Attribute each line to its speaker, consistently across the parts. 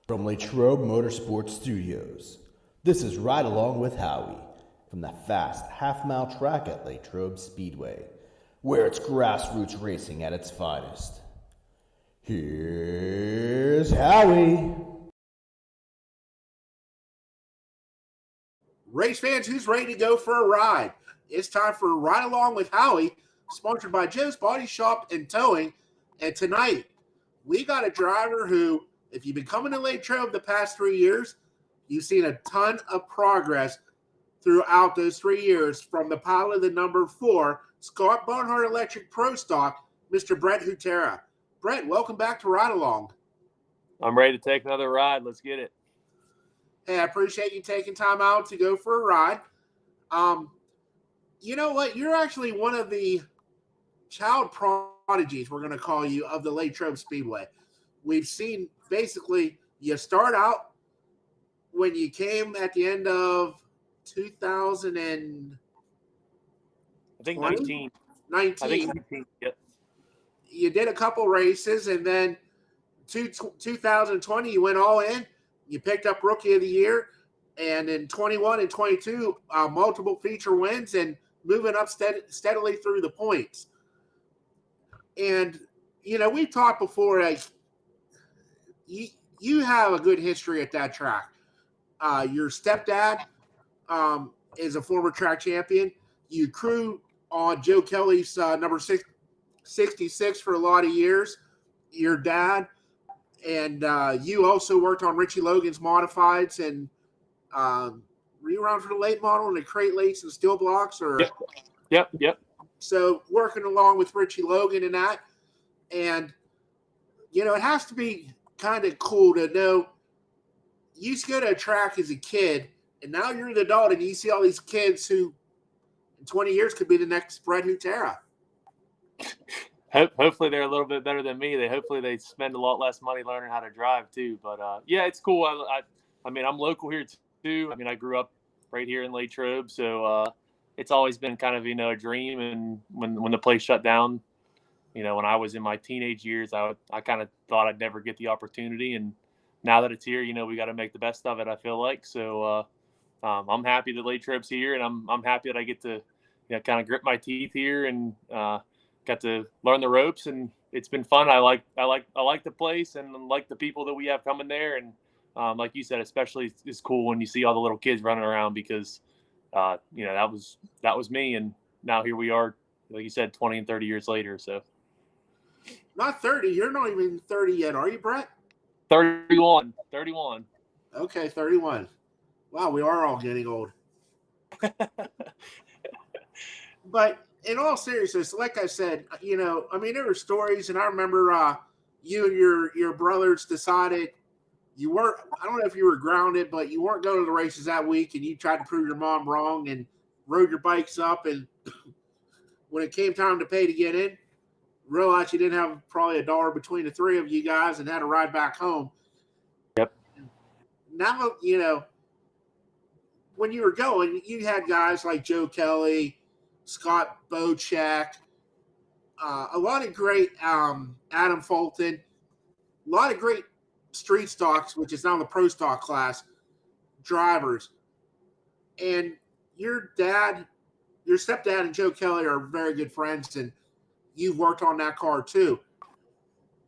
Speaker 1: From Latrobe Motorsports Studios, this is Ride Along with Howie from the fast half-mile track at Latrobe Speedway, where it's grassroots racing at its finest. Here's Howie.
Speaker 2: Race fans, who's ready to go for a ride? It's time for Ride Along with Howie, sponsored by Joe's Body Shop and Towing. And tonight, we got a driver who, if you've been coming to Latrobe the past 3 years, you've seen a ton of progress throughout those 3 years from the pilot of the number 4, Scott Barnhart Electric Pro Stock, Mr. Brett Hutira. Brett, welcome back to Ride Along.
Speaker 3: I'm ready to take another ride. Let's get it.
Speaker 2: Hey, I appreciate you taking time out to go for a ride. You know what? You're actually one of the child prodigies, we're going to call you, of the Latrobe Speedway. We've seen basically you start out when you came at the end of 2000 and
Speaker 3: I think 19.
Speaker 2: 19.
Speaker 3: I think 19. Yep.
Speaker 2: You did a couple races, and then 2020 you went all in. You picked up Rookie of the Year, and in 21 and 22, multiple feature wins and moving up steadily through the points. And, you know, we've talked before, like, you have a good history at that track. Your stepdad is a former track champion. You crew on Joe Kelly's number 66 for a lot of years. Your dad and you also worked on Richie Logan's modifieds, and were you around for the late model and the crate lates and steel blocks? Or
Speaker 3: Yep.
Speaker 2: So working along with Richie Logan and that, and you know, it has to be kind of cool to know you used to go to a track as a kid, and now you're an adult, and you see all these kids who in 20 years could be the next Brett Hutira.
Speaker 3: Hopefully they're a little bit better than me. Hopefully they spend a lot less money learning how to drive too. But yeah, it's cool. I mean, I'm local here too. I mean, I grew up right here in Latrobe, so it's always been kind of, you know, a dream. And when the place shut down, you know, when I was in my teenage years, I kind of thought I'd never get the opportunity. And now that it's here, you know, we got to make the best of it, I feel like. So I'm happy that Latrobe's here, and I'm happy that I get to, you know, kind of grit my teeth here and got to learn the ropes, and it's been fun. I like the place and like the people that we have coming there. And like you said, especially it's cool when you see all the little kids running around because, you know, that was me. And now here we are, like you said, 20 and 30 years later. So
Speaker 2: Not 30. You're not even 30 yet, are you, Brett?
Speaker 3: 31.
Speaker 2: Okay, 31. Wow, we are all getting old. But in all seriousness, like I said, you know, I mean, there were stories, and I remember you and your brothers decided you weren't, I don't know if you were grounded, but you weren't going to the races that week, and you tried to prove your mom wrong and rode your bikes up. And when it came time to pay to get in, realized you didn't have probably $1 between the three of you guys and had to ride back home.
Speaker 3: Yep.
Speaker 2: Now, you know, when you were going, you had guys like Joe Kelly, Scott Bocek, a lot of great Adam Fulton, a lot of great street stocks, which is now the pro stock class, drivers. And your stepdad and Joe Kelly are very good friends, and you've worked on that car too.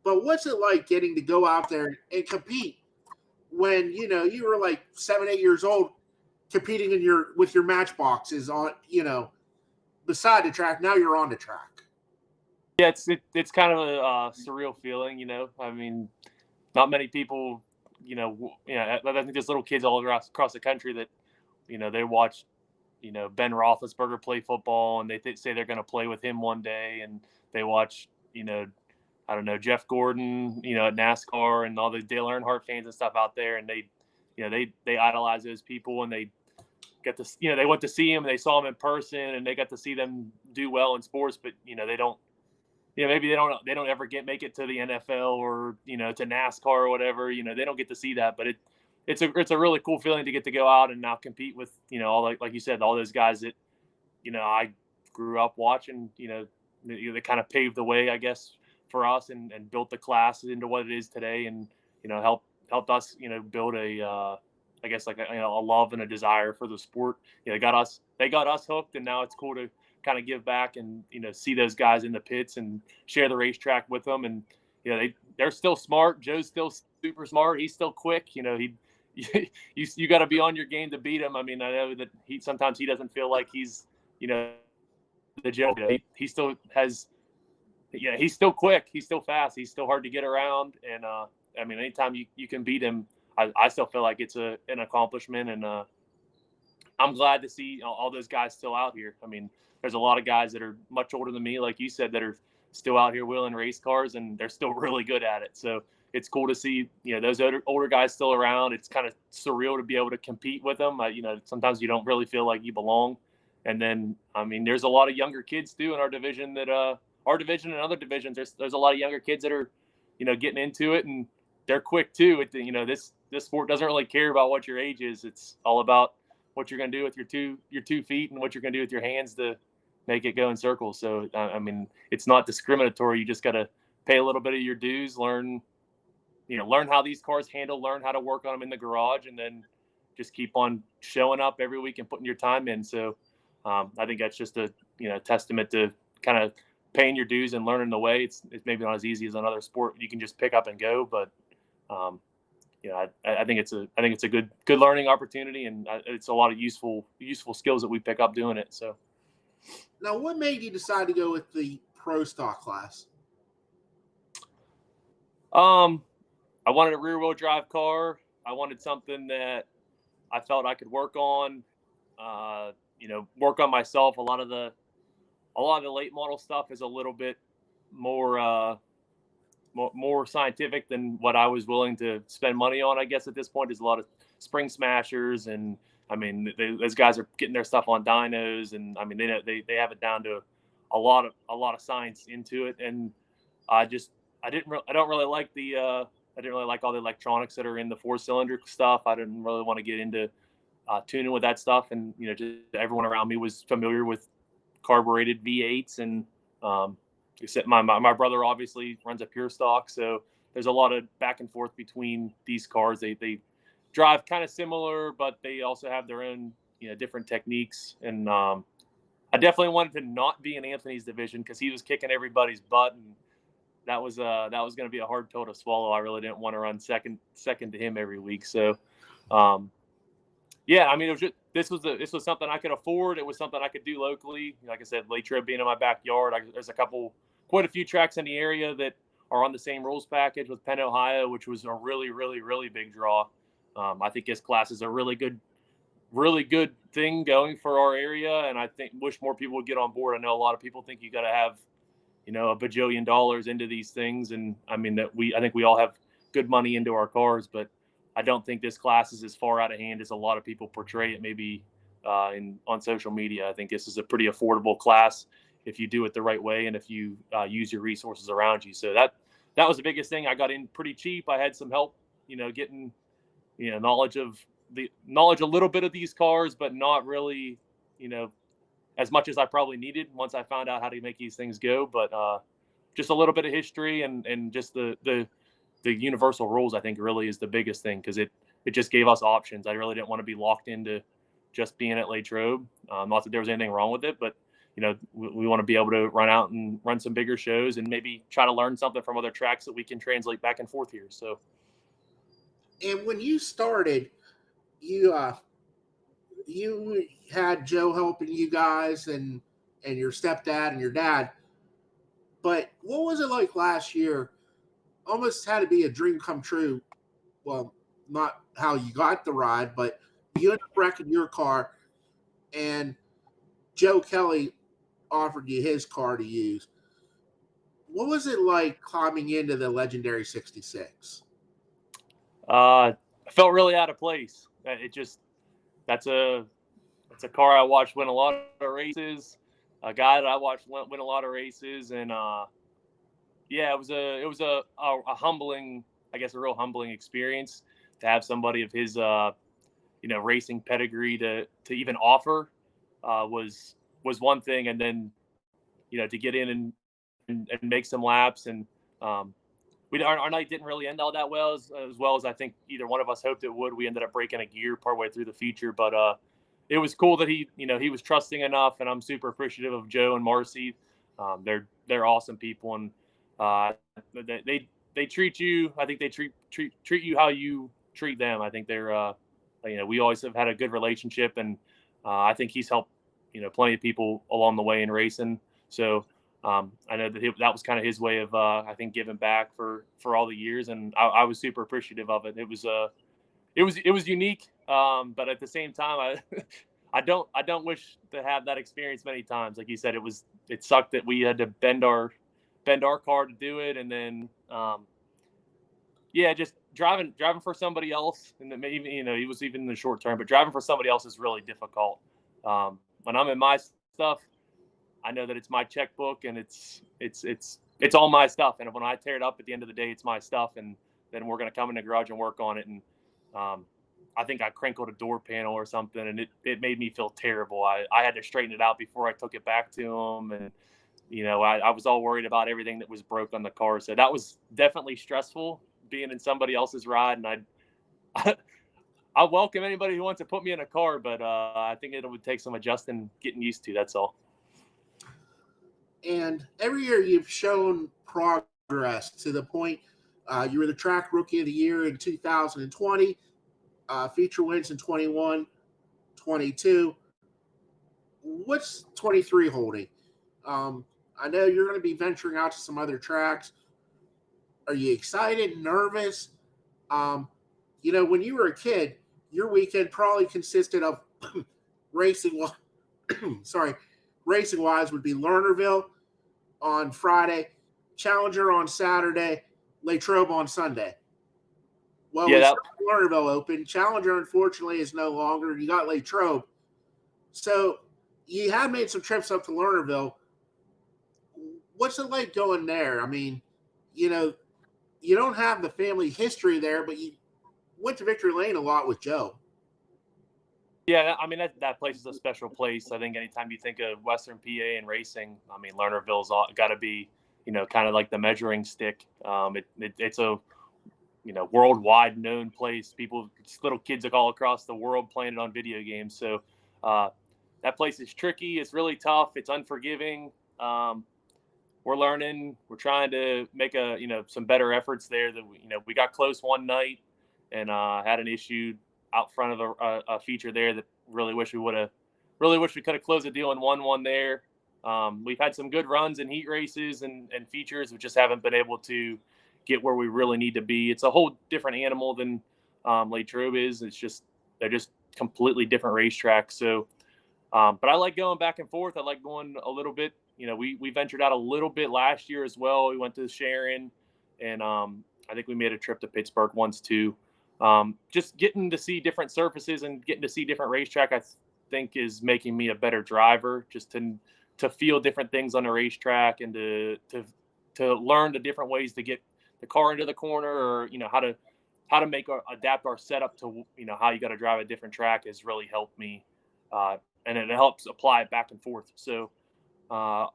Speaker 2: But what's it like getting to go out there and compete when, you know, you were like 7, 8 years old, competing with your matchboxes on, you know, beside the track? Now you're on the track.
Speaker 3: Yeah, it's kind of a surreal feeling, you know. I mean, not many people, you know, I think there's little kids all across the country that, you know, they watch, you know, Ben Roethlisberger play football, and they say they're going to play with him one day, and they watch, you know, I don't know, Jeff Gordon, you know, at NASCAR, and all the Dale Earnhardt fans and stuff out there, and they, you know, they idolize those people, and they get to, you know, they went to see him, and they saw him in person, and they got to see them do well in sports, but, you know, they don't, you know, maybe they don't ever make it to the NFL or, you know, to NASCAR or whatever, you know, they don't get to see that, but it's a really cool feeling to get to go out and now compete with, you know, all like you said, all those guys that, you know, I grew up watching, you know, they kind of paved the way, I guess, for us and built the class into what it is today, and, you know, helped us, build I guess like a love and a desire for the sport. They got us hooked, and now it's cool to kind of give back and see those guys in the pits and share the racetrack with them. And they're still smart. Joe's still super smart. He's still quick. You got to be on your game to beat him. I mean, I know that sometimes he doesn't feel like he's the Joe. He still has. Yeah, he's still quick. He's still fast. He's still hard to get around. And I mean, anytime you can beat him, I still feel like it's an accomplishment. And I'm glad to see all those guys still out here. I mean, there's a lot of guys that are much older than me, like you said, that are still out here wheeling race cars, and they're still really good at it. So it's cool to see, those older guys still around. It's kind of surreal to be able to compete with them. Sometimes you don't really feel like you belong. And then, I mean, there's a lot of younger kids too in our division that our division and other divisions. There's a lot of younger kids that are, getting into it, and they're quick too. This sport doesn't really care about what your age is. It's all about what you're going to do with your two feet and what you're going to do with your hands to make it go in circles. So, I mean, it's not discriminatory. You just got to pay a little bit of your dues, learn how these cars handle, learn how to work on them in the garage, and then just keep on showing up every week and putting your time in. So, I think that's just a, testament to kind of paying your dues and learning the way. It's maybe not as easy as another sport you can just pick up and go, but I think it's a good learning opportunity, and it's a lot of useful skills that we pick up doing it. So
Speaker 2: now, what made you decide to go with the Pro Stock class?
Speaker 3: I wanted a rear wheel drive car. I wanted something that I felt I could work on, work on myself. A lot of the late model stuff is a little bit more scientific than what I was willing to spend money on. I guess at this point, there's a lot of spring smashers, and I mean, those guys are getting their stuff on dynos, and I mean, they have it down to a lot of science into it. And I don't really like I didn't really like all the electronics that are in the 4-cylinder stuff. I didn't really want to get into tuning with that stuff. And, just everyone around me was familiar with carbureted V8s. And except my brother obviously runs a pure stock. So there's a lot of back and forth between these cars. They drive kind of similar, but they also have their own, different techniques. And I definitely wanted to not be in Anthony's division because he was kicking everybody's butt, and that was going to be a hard pill to swallow. I really didn't want to run second to him every week. So, yeah, I mean, this was something I could afford. It was something I could do locally. Like I said, Latrobe being in my backyard, there's quite a few tracks in the area that are on the same rules package with Penn, Ohio, which was a really, really, really big draw. I think this class is a really good thing going for our area, and I wish more people would get on board. I know a lot of people think you got to have a bajillion dollars into these things. And I mean, I think we all have good money into our cars, but I don't think this class is as far out of hand as a lot of people portray it maybe on social media. I think this is a pretty affordable class if you do it the right way and if you use your resources around you. So that was the biggest thing. I got in pretty cheap. I had some help, getting, knowledge a little bit of these cars, but not really, as much as I probably needed once I found out how to make these things go. But just a little bit of history and just the universal rules, I think, really is the biggest thing, because it just gave us options. I really didn't want to be locked into just being at Latrobe. Not that there was anything wrong with it, but we want to be able to run out and run some bigger shows and maybe try to learn something from other tracks that we can translate back and forth here. So,
Speaker 2: and when you started, you had Joe helping you guys and your stepdad and your dad. But what was it like last year? Almost had to be a dream come true. Well, not how you got the ride, but you ended up wrecking your car, and Joe Kelly offered you his car to use. What was it like climbing into the legendary 66?
Speaker 3: I felt really out of place. That's a car I watched win a lot of races, a guy that I watched win a lot of races, and yeah, it was a humbling, I guess, a real humbling experience to have somebody of his racing pedigree to even offer was one thing, and then to get in and make some laps, and our night didn't really end all that well as well as I think either one of us hoped it would. We ended up breaking a gear partway through the feature, but it was cool that he was trusting enough, and I'm super appreciative of Joe and Marcy. They're awesome people, and they treat you. I think they treat you how you treat them. I think they're we always have had a good relationship, and I think he's helped plenty of people along the way in racing. So I know that that was kind of his way of I think giving back for all the years, and I was super appreciative of it. It was unique, but at the same time, I don't wish to have that experience many times. Like you said, it sucked that we had to bend our car to do it, and then just driving for somebody else, and then maybe it was even in the short term, but driving for somebody else is really difficult. When I'm in my stuff, I know that it's my checkbook and it's all my stuff. And when I tear it up at the end of the day, it's my stuff. And then we're going to come in the garage and work on it. And I think I crinkled a door panel or something, and it made me feel terrible. I had to straighten it out before I took it back to him. And, I was all worried about everything that was broke on the car. So that was definitely stressful being in somebody else's ride. And I welcome anybody who wants to put me in a car, but I think it would take some adjusting, getting used to. That's all.
Speaker 2: And every year you've shown progress to the point you were the track rookie of the year in 2020, feature wins in 21, 22. What's 23 holding? I know you're going to be venturing out to some other tracks. Are you excited, nervous? When you were a kid, your weekend probably consisted of racing. Racing-wise would be Lernerville on Friday, Challenger on Saturday, Latrobe on Sunday. Well, Lernerville open. Challenger, unfortunately, is no longer. You got Latrobe. So you have made some trips up to Lernerville. What's it like going there? I mean, you don't have the family history there, but you went to Victory Lane a lot with Joe.
Speaker 3: Yeah, I mean, that place is a special place. I think anytime you think of Western PA and racing, I mean, Lernerville's got to be, kind of like the measuring stick. It's a, worldwide known place. Little kids all across the world playing it on video games. So that place is tricky. It's really tough. It's unforgiving. We're learning. We're trying to make some better efforts there. That we got close one night and had an issue out front of a feature there that really wish we could have closed the deal and won one there. We've had some good runs in heat races and features. We just haven't been able to get where we really need to be. It's a whole different animal than Latrobe is. They're just completely different racetracks. So, but I like going back and forth. I like going a little bit. We ventured out a little bit last year as well. We went to Sharon, and I think we made a trip to Pittsburgh once too. Just getting to see different surfaces and getting to see different racetrack, I think is making me a better driver, just to feel different things on the racetrack and to learn the different ways to get the car into the corner, or, how to adapt our setup to, how you got to drive a different track has really helped me. And it helps apply it back and forth. So, our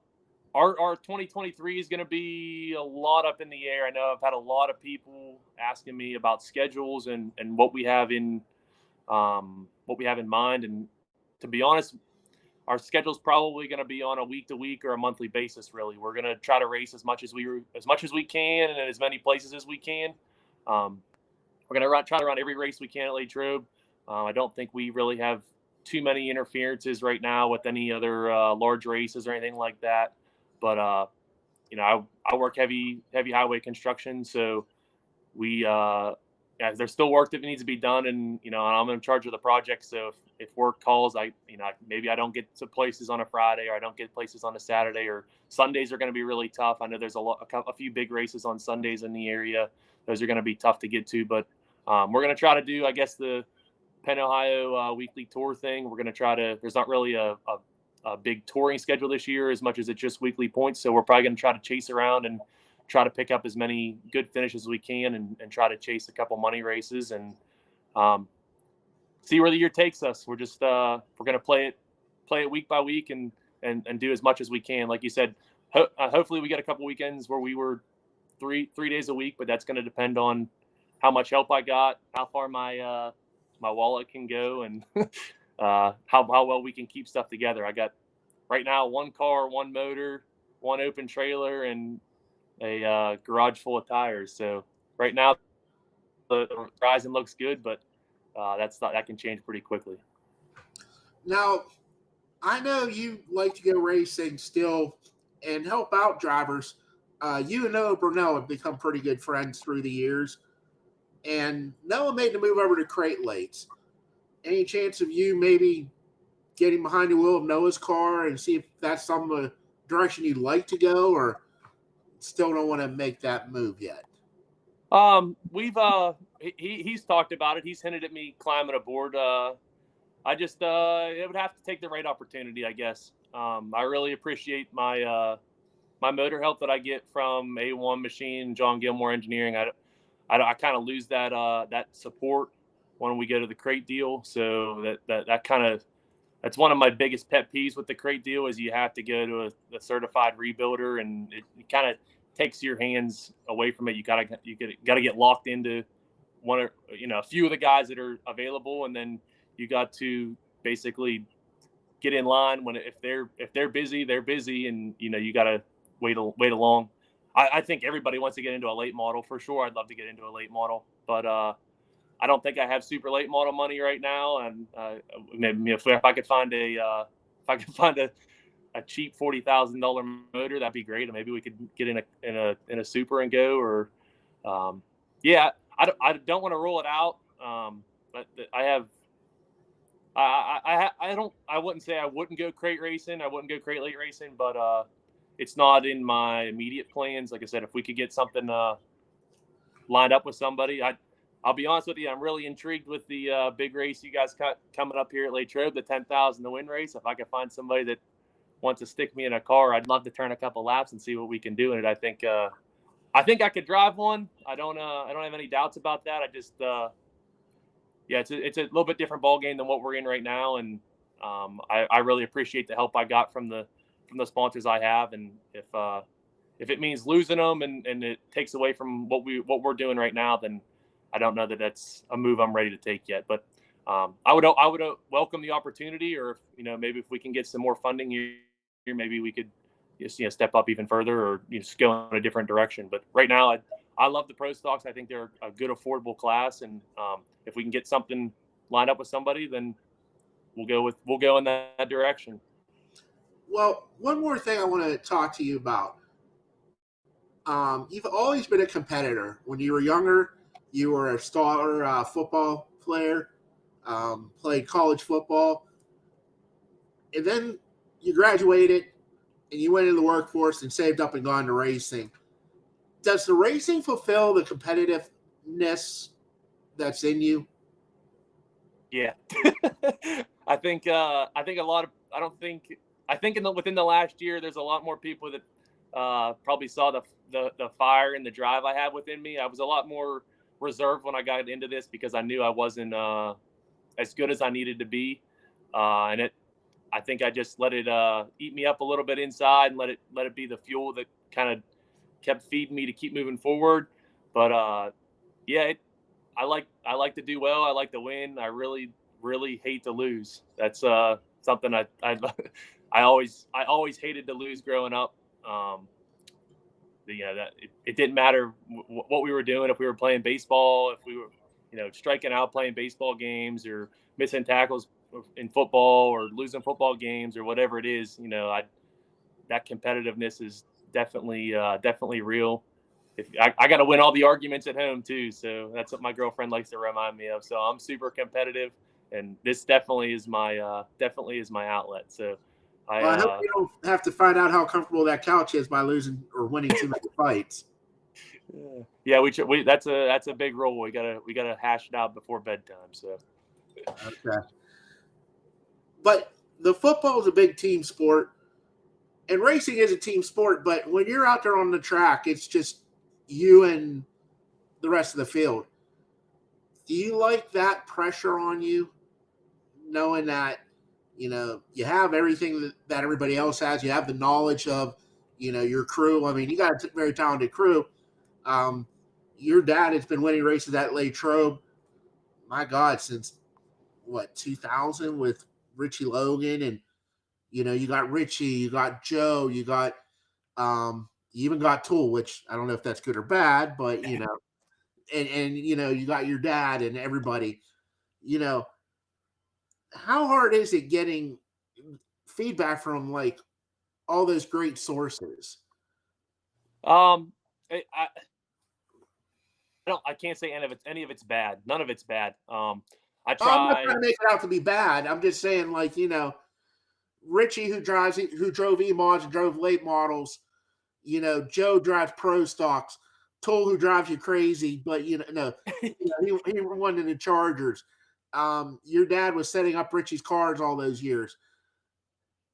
Speaker 3: 2023 is going to be a lot up in the air. I know I've had a lot of people asking me about schedules and what we have in mind. And to be honest, our schedule is probably going to be on a week to week or a monthly basis. Really, we're going to try to race as much as we can and in as many places as we can. We're going to try to run every race we can at Latrobe. I don't think we really have too many interferences right now with any other large races or anything like that. But I work heavy highway construction, so there's still work that needs to be done, and I'm in charge of the project. So if work calls, maybe I don't get to places on a Friday, or I don't get places on a Saturday, or Sundays are going to be really tough. I know there's a few big races on Sundays in the area. Those are going to be tough to get to, but we're going to try to do, I guess, the Penn Ohio weekly tour thing. We're going to try to. There's not really a big touring schedule this year as much as it's just weekly points. So we're probably going to try to chase around and try to pick up as many good finishes as we can, and try to chase a couple money races and see where the year takes us. We're just we're going to play it week by week and do as much as we can. Like you said, hopefully we get a couple weekends where we were three days a week, but that's going to depend on how much help I got, how far my wallet can go, and how well we can keep stuff together. I got right now 1 car, 1 motor, 1 open trailer, and a garage full of tires. So right now the horizon looks good, but that can change pretty quickly.
Speaker 2: Now, I know you like to go racing still and help out drivers. You and Noah Brunel have become pretty good friends through the years. And Noah made the move over to crate lates. Any chance of you maybe getting behind the wheel of Noah's car and see if that's some direction you'd like to go, or still don't want to make that move yet?
Speaker 3: He's talked about it. He's hinted at me climbing aboard. I just it would have to take the right opportunity, I guess. I really appreciate my motor help that I get from A1 Machine, John Gilmore Engineering. I kind of lose that support when we go to the crate deal. So that kind of, that's one of my biggest pet peeves with the crate deal is you have to go to a certified rebuilder, and it kind of takes your hands away from it. You gotta get locked into one or a few of the guys that are available, and then you got to basically get in line when if they're busy, they're busy, and you got to wait along. I think everybody wants to get into a late model for sure. I'd love to get into a late model, but I don't think I have super late model money right now. And maybe if I could find a cheap $40,000 motor, that'd be great. And maybe we could get in a super and go. Or I don't want to rule it out. But I wouldn't say I wouldn't go crate racing. I wouldn't go crate late racing, but it's not in my immediate plans. Like I said, if we could get something lined up with somebody, I'll be honest with you, I'm really intrigued with the big race you guys got coming up here at Latrobe, the 10,000 to win race. If I could find somebody that wants to stick me in a car, I'd love to turn a couple laps and see what we can do in it. I think I could drive one. I don't have any doubts about that. I just it's a little bit different ball game than what we're in right now, and I really appreciate the help I got from the sponsors I have, and if it means losing them and it takes away from what we're doing right now, then I don't know that that's a move I'm ready to take yet. But I would welcome the opportunity, or maybe if we can get some more funding here, maybe we could just step up even further, or just go in a different direction. But right now, I love the Pro Stocks. I think they're a good, affordable class, and if we can get something lined up with somebody, then we'll go in that direction.
Speaker 2: Well, one more thing I want to talk to you about. You've always been a competitor. When you were younger, you were a star football player, played college football, and then you graduated and you went into the workforce and saved up and gone to racing. Does the racing fulfill the competitiveness that's in you?
Speaker 3: Yeah, I think a lot of within the last year, there's a lot more people that probably saw the fire and the drive I have within me. I was a lot more reserved when I got into this because I knew I wasn't as good as I needed to be, and I think I just let it eat me up a little bit inside and let it be the fuel that kind of kept feeding me to keep moving forward. But I like to do well. I like to win. I really, really hate to lose. That's something I always hated to lose growing up. It didn't matter what we were doing. If we were playing baseball, if we were striking out playing baseball games, or missing tackles in football, or losing football games, or whatever it is, that competitiveness is definitely real. If I got to win all the arguments at home too, so that's what my girlfriend likes to remind me of. So I'm super competitive, and this definitely is my outlet. So
Speaker 2: I hope you don't have to find out how comfortable that couch is by losing or winning too many fights.
Speaker 3: Yeah, we that's a big rule. We gotta hash it out before bedtime. So
Speaker 2: okay, but the football is a big team sport, and racing is a team sport. But when you're out there on the track, it's just you and the rest of the field. Do you like that pressure on you, knowing that you have everything that everybody else has? You have the knowledge of your crew. I mean, you got a very talented crew, Your dad has been winning races at Latrobe, my God, since what, 2000 with Richie Logan. And, you got Richie, you got Joe, you got, you even got Tool, which I don't know if that's good or bad, but, and you got your dad and everybody, how hard is it getting feedback from like all those great sources?
Speaker 3: I can't say any of it's bad. None of it's bad. I
Speaker 2: I'm not
Speaker 3: try.
Speaker 2: trying to make it out to be bad. I'm just saying, like, Richie, who drove E-mods and drove late models, Joe drives pro stocks, Tool, who drives you crazy, but no, he won in the Chargers. Your dad was setting up Richie's cars all those years,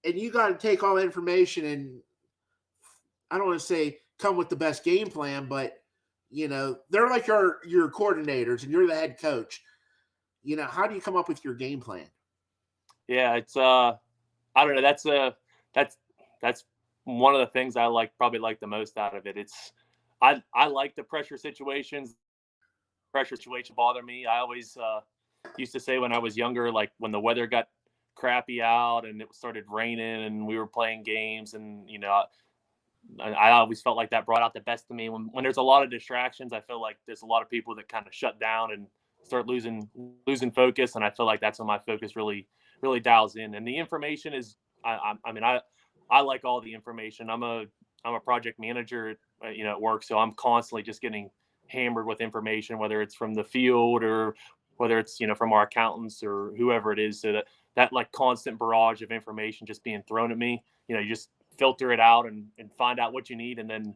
Speaker 2: and you got to take all that information and, I don't want to say come with the best game plan, but they're like your coordinators and you're the head coach. How do you come up with your game plan?
Speaker 3: Yeah, it's I don't know. That's one of the things I probably like the most out of it. It's I like the pressure situations. Pressure situation bother me. I always used to say when I was younger, like when the weather got crappy out and it started raining and we were playing games, and I always felt like that brought out the best of me. When there's a lot of distractions, I feel like there's a lot of people that kind of shut down and start losing focus, and I feel like that's when my focus really dials in. And the information is, I like all the information. I'm a project manager at work, so I'm constantly just getting hammered with information, whether it's from the field or whether it's from our accountants or whoever it is. So that like constant barrage of information just being thrown at me, you just filter it out and find out what you need, and then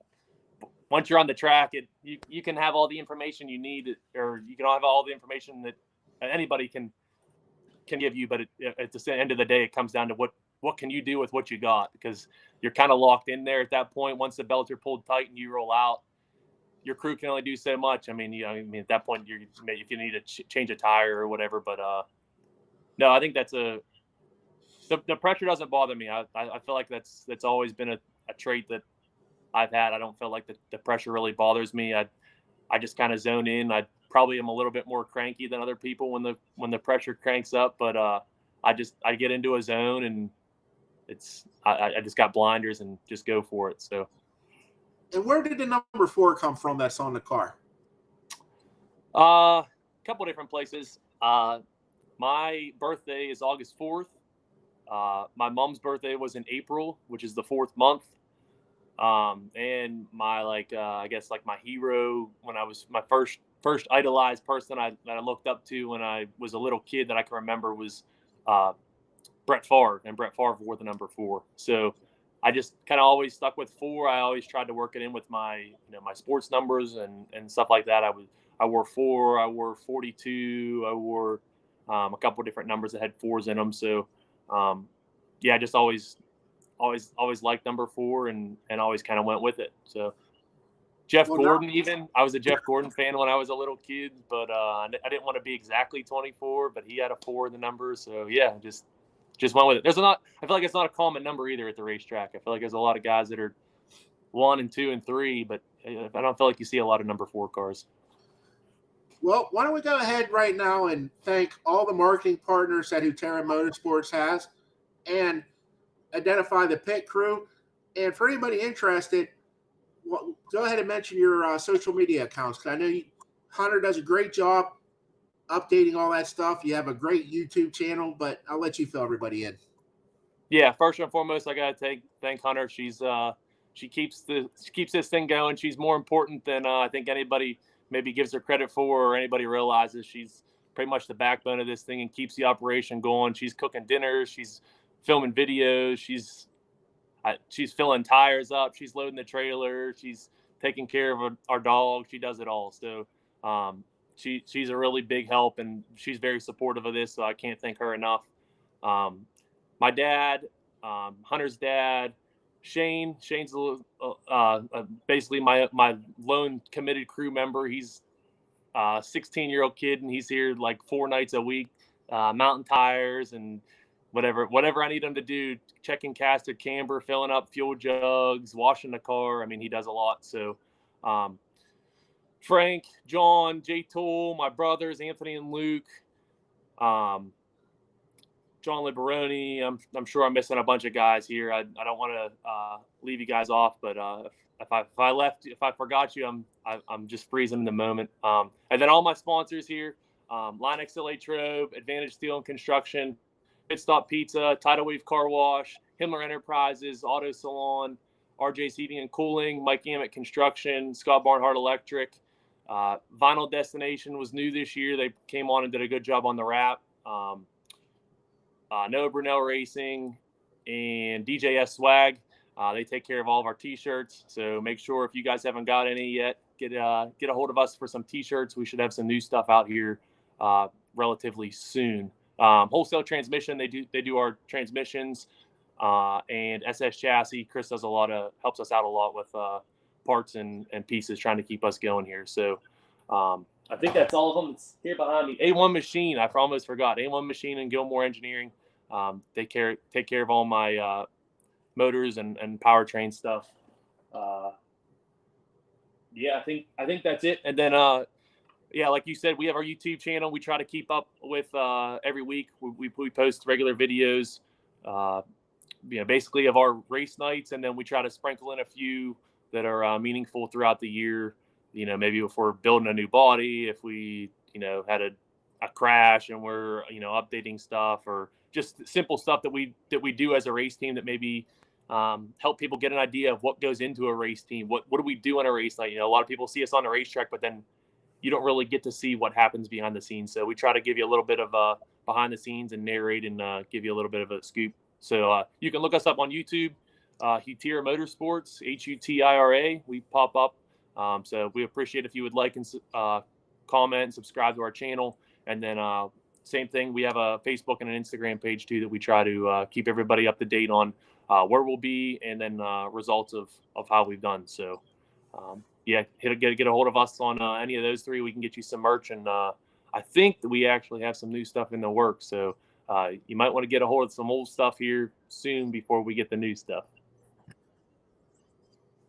Speaker 3: once you're on the track, you can have all the information you need, or you can have all the information that anybody can give you. But at the end of the day, it comes down to what can you do with what you got, because you're kind of locked in there at that point. Once the belts are pulled tight and you roll out, your crew can only do so much. I mean, at that point, if you need to change a tire or whatever. But no, I think that's the pressure doesn't bother me. I feel like that's always been a trait that I've had. I don't feel like the pressure really bothers me. I just kind of zone in. I probably am a little bit more cranky than other people when the pressure cranks up, but I get into a zone, and I just got blinders and just go for it. So.
Speaker 2: And where did the number 4 come from that's on the car?
Speaker 3: A couple different places. My birthday is August 4th. My mom's birthday was in April, which is the 4th month. And my I guess like my hero when I was my first idolized person that I looked up to when I was a little kid that I can remember was Brett Favre, and Brett Favre wore the number 4. So I just kind of always stuck with 4. I always tried to work it in with my my sports numbers and stuff like that. I wore 4. I wore 42. I wore a couple different numbers that had 4s in them. So yeah, I just always liked number 4 and always kind of went with it. So Jeff Gordon, even I was a Jeff Gordon fan when I was a little kid, but I didn't want to be exactly 24, but he had a 4 in the number. So yeah, just went with it. I feel like it's not a common number either at the racetrack. I feel like there's a lot of guys that are 1 and 2 and 3, but I don't feel like you see a lot of number 4 cars.
Speaker 2: Well, why don't we go ahead right now and thank all the marketing partners that Hutira Motorsports has, and identify the pit crew. And for anybody interested, go ahead and mention your social media accounts, because I know Hunter does a great job updating all that stuff. You have a great YouTube channel, but I'll let you fill everybody in.
Speaker 3: Yeah, first and foremost, I gotta thank Hunter. She keeps this thing going. She's more important than I think anybody maybe gives her credit for, or anybody realizes. She's pretty much the backbone of this thing and keeps the operation going. She's cooking dinners. She's filming videos. She's filling tires up. She's loading the trailer. She's taking care of our dog. She does it all. So she's a really big help, and she's very supportive of this. So I can't thank her enough. My dad, Hunter's dad, Shane's basically my lone committed crew member. He's a 16-year-old kid, and he's here like 4 nights a week, mountain tires and whatever I need him to do, checking caster camber, filling up fuel jugs, washing the car. I mean, he does a lot. So Frank, John, Jay Toole, my brothers, Anthony and Luke, John Liberoni. I'm sure I'm missing a bunch of guys here. I don't want to leave you guys off, but if I forgot you, I'm just freezing in the moment. And then all my sponsors here: Line XL Latrobe, Advantage Steel and Construction, Pit Stop Pizza, Tidal Wave Car Wash, Himmler Enterprises, Auto Salon, RJ's Heating and Cooling, Mike Gammett Construction, Scott Barnhart Electric. Vinyl Destination was new this year. They came on and did a good job on the wrap. Noah Brunel Racing and DJS Swag. They take care of all of our T-shirts. So make sure if you guys haven't got any yet, get a hold of us for some T-shirts. We should have some new stuff out here relatively soon. Wholesale Transmission, they do our transmissions, and SS Chassis. Chris helps us out a lot with parts and pieces, trying to keep us going here. So I think that's all of them. It's here behind me. A1 Machine, I almost forgot. A1 Machine and Gilmore Engineering. They take care of all my motors and powertrain stuff. Yeah, I think that's it. And then yeah, like you said, we have our YouTube channel. We try to keep up with every week. We post regular videos, basically of our race nights, and then we try to sprinkle in a few that are meaningful throughout the year. Maybe if we're building a new body, if we had a crash and we're updating stuff, or just simple stuff that we do as a race team that maybe help people get an idea of what goes into a race team. What do we do on a race night? A lot of people see us on the racetrack, but then you don't really get to see what happens behind the scenes. So we try to give you a little bit of behind the scenes and narrate and give you a little bit of a scoop. So you can look us up on YouTube, Hutira Motorsports, Hutira. We pop up. So we appreciate if you would like and comment and subscribe to our channel. And then same thing, we have a Facebook and an Instagram page too that we try to keep everybody up to date on where we'll be, and then results of how we've done. So yeah, get a hold of us on any of those three. We can get you some merch, and I think that we actually have some new stuff in the works. So you might want to get a hold of some old stuff here soon before we get the new stuff.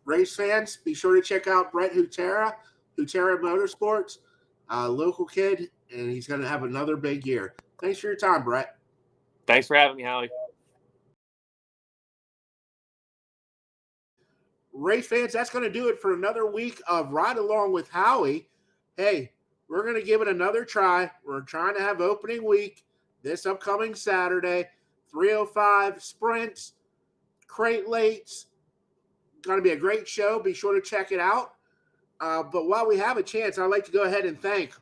Speaker 2: Race fans, be sure to check out Brett Hutira Motorsports, local kid, and he's going to have another big year. Thanks for your time, Brett.
Speaker 3: Thanks for having me, Howie.
Speaker 2: Race fans, that's going to do it for another week of Ride Along with Howie. Hey, we're going to give it another try. We're trying to have opening week this upcoming Saturday, 305 sprints, crate lates. Going to be a great show. Be sure to check it out. But while we have a chance, I'd like to go ahead and thank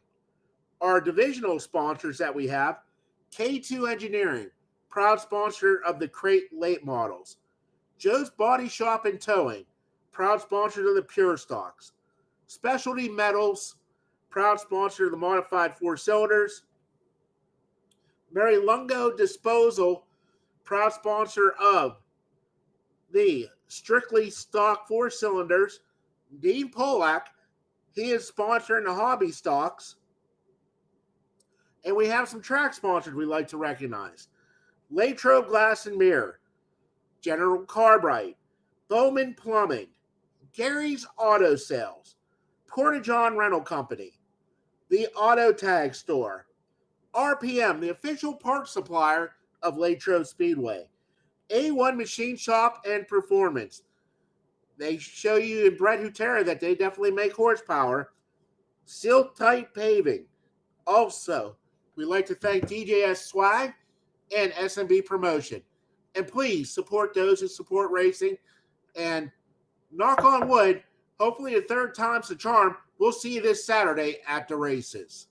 Speaker 2: our divisional sponsors that we have. K2 Engineering, proud sponsor of the crate late models. Joe's Body Shop and Towing, proud sponsor of the Pure Stocks. Specialty Metals, proud sponsor of the Modified 4-cylinders. Marilungo Disposal, proud sponsor of the Strictly Stock 4-cylinders. Dean Pollock, he is sponsoring the Hobby Stocks. And we have some track sponsors we'd like to recognize. Latrobe Glass and Mirror, General Carbide, Bowman Plumbing, Garry's Auto Sales, Porta-John Rental Company, the Auto Tag Store, RPM, the official parts supplier of Latrobe Speedway, A1 Machine Shop and Performance. They show you in Brett Hutira that they definitely make horsepower. Tite Paving. Also, we'd like to thank DJS Swag and SMB Promotion. And please support those who support racing. And knock on wood, hopefully the third time's the charm. We'll see you this Saturday at the races.